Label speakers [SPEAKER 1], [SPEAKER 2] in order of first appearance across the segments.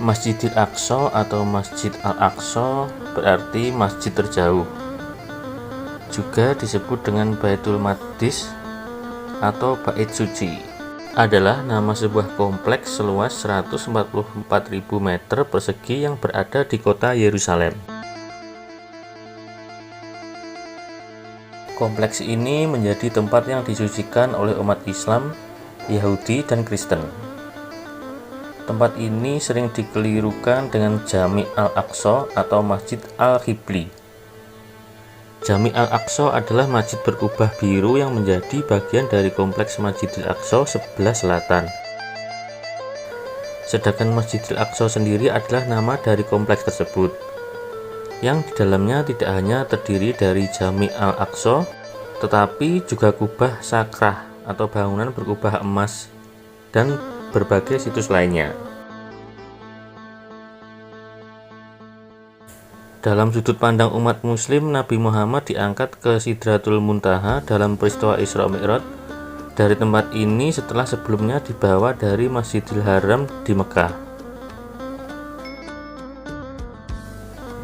[SPEAKER 1] Masjidil Aqsa atau Masjid Al-Aqsa berarti masjid terjauh. Juga disebut dengan Baitul Maqdis atau Bait Suci. Adalah nama sebuah kompleks seluas 144.000 meter persegi yang berada di kota Yerusalem. Kompleks ini menjadi tempat yang disucikan oleh umat Islam, Yahudi, dan Kristen. Tempat ini sering dikelirukan dengan Jami' Al-Aqsa atau Masjid Al-Qibli. Jami' Al-Aqsa adalah masjid berkubah biru yang menjadi bagian dari kompleks Masjidil Aqsa sebelah selatan. Sedangkan Masjidil Aqsa sendiri adalah nama dari kompleks tersebut, yang di dalamnya tidak hanya terdiri dari Jami' Al-Aqsa, tetapi juga kubah sakrah atau bangunan berkubah emas dan berbagai situs lainnya. Dalam sudut pandang umat muslim, Nabi Muhammad diangkat ke Sidratul Muntaha dalam peristiwa Isra Mi'raj dari tempat ini setelah sebelumnya dibawa dari Masjidil Haram di Mekah.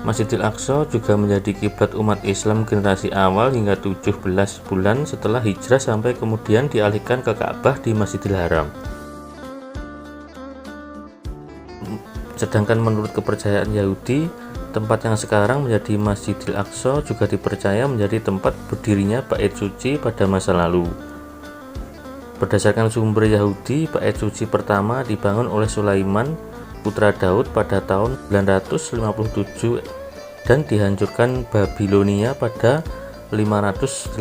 [SPEAKER 1] Masjidil Aqsa juga menjadi kiblat umat Islam generasi awal hingga 17 bulan setelah hijrah sampai kemudian dialihkan ke Ka'bah di Masjidil Haram. Sedangkan menurut kepercayaan Yahudi, tempat yang sekarang menjadi Masjidil Aqsa juga dipercaya menjadi tempat berdirinya Bait Suci pada masa lalu. Berdasarkan sumber Yahudi, Bait Suci pertama dibangun oleh Sulaiman, putra Daud pada tahun 957 dan dihancurkan Babilonia pada 586.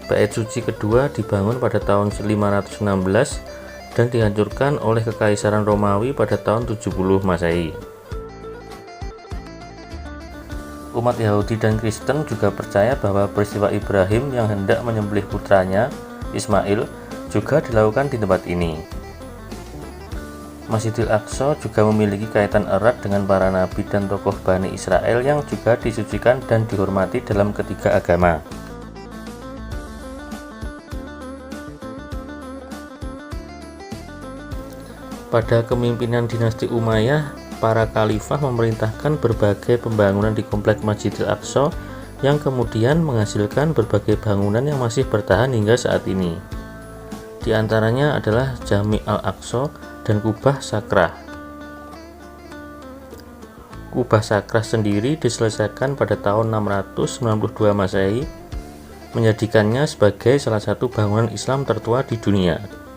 [SPEAKER 1] Bait Suci kedua dibangun pada tahun 516 dan dihancurkan oleh Kekaisaran Romawi pada tahun 70 Masehi. Umat Yahudi dan Kristen juga percaya bahwa peristiwa Ibrahim yang hendak menyembelih putranya, Ismail, juga dilakukan di tempat ini. Masjidil Aqsa juga memiliki kaitan erat dengan para nabi dan tokoh Bani Israel yang juga disucikan dan dihormati dalam ketiga agama. Pada kepemimpinan dinasti Umayyah, para khalifah memerintahkan berbagai pembangunan di kompleks Masjidil Aqsa yang kemudian menghasilkan berbagai bangunan yang masih bertahan hingga saat ini. Di antaranya adalah Jami' Al-Aqsa dan Kubah Sakrah. Kubah Sakrah sendiri diselesaikan pada tahun 692 Masehi, menjadikannya sebagai salah satu bangunan Islam tertua di dunia.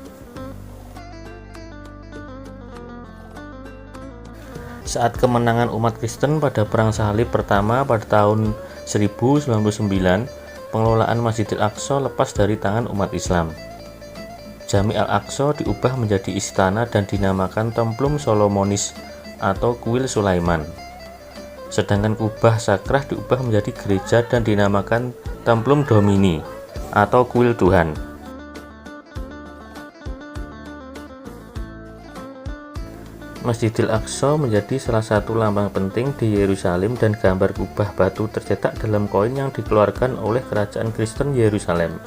[SPEAKER 1] Saat kemenangan umat Kristen pada Perang Salib pertama pada tahun 1099, pengelolaan Masjidil Aqsa lepas dari tangan umat Islam. Jami' Al-Aqsa diubah menjadi istana dan dinamakan Templum Solomonis atau Kuil Sulaiman. Sedangkan Kubah Sakrah diubah menjadi gereja dan dinamakan Templum Domini atau Kuil Tuhan. Masjidil Aqsa menjadi salah satu lambang penting di Yerusalem dan gambar kubah batu tercetak dalam koin yang dikeluarkan oleh kerajaan Kristen Yerusalem.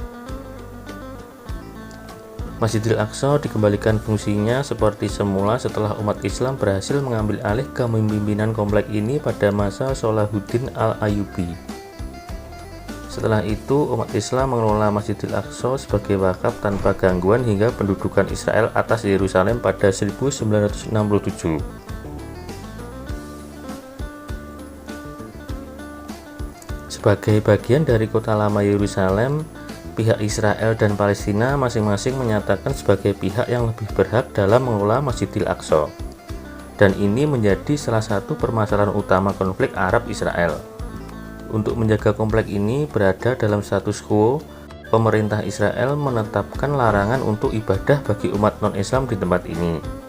[SPEAKER 1] Masjidil Aqsa dikembalikan fungsinya seperti semula setelah umat Islam berhasil mengambil alih kepemimpinan komplek ini pada masa Salahuddin Al-Ayyubi. Setelah itu, umat Islam mengelola Masjidil Aqsa sebagai wakaf tanpa gangguan hingga pendudukan Israel atas Yerusalem pada 1967. Sebagai bagian dari kota lama Yerusalem, pihak Israel dan Palestina masing-masing menyatakan sebagai pihak yang lebih berhak dalam mengelola Masjidil Aqsa. Dan ini menjadi salah satu permasalahan utama konflik Arab-Israel. Untuk menjaga komplek ini berada dalam status quo, pemerintah Israel menetapkan larangan untuk ibadah bagi umat non-Islam di tempat ini.